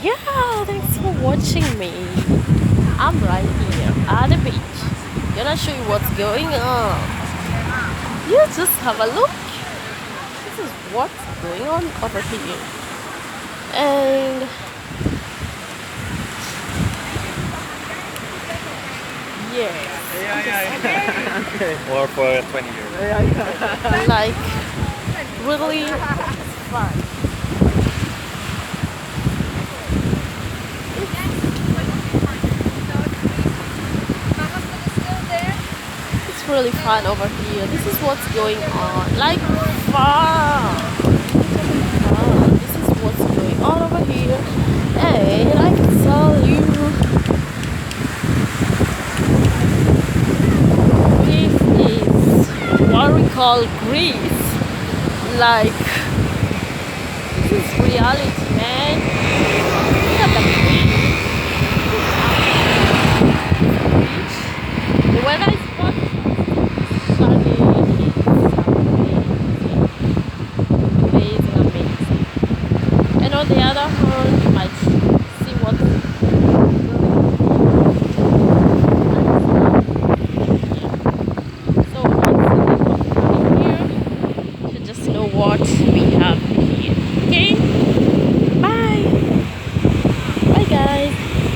Yeah, thanks for watching me. I'm right here at the beach. Gonna show you what's going on. You just have a look. This is what's going on over here. And yes, Or for 20 years. like really fun. It's really fun over here. This is what's going on. Like fun. This is what's going on over here. And I can tell you this is what we call Greece. Like this is reality, man. Look at the beach. The weather is not sunny. It's amazing, amazing, amazing. And on the other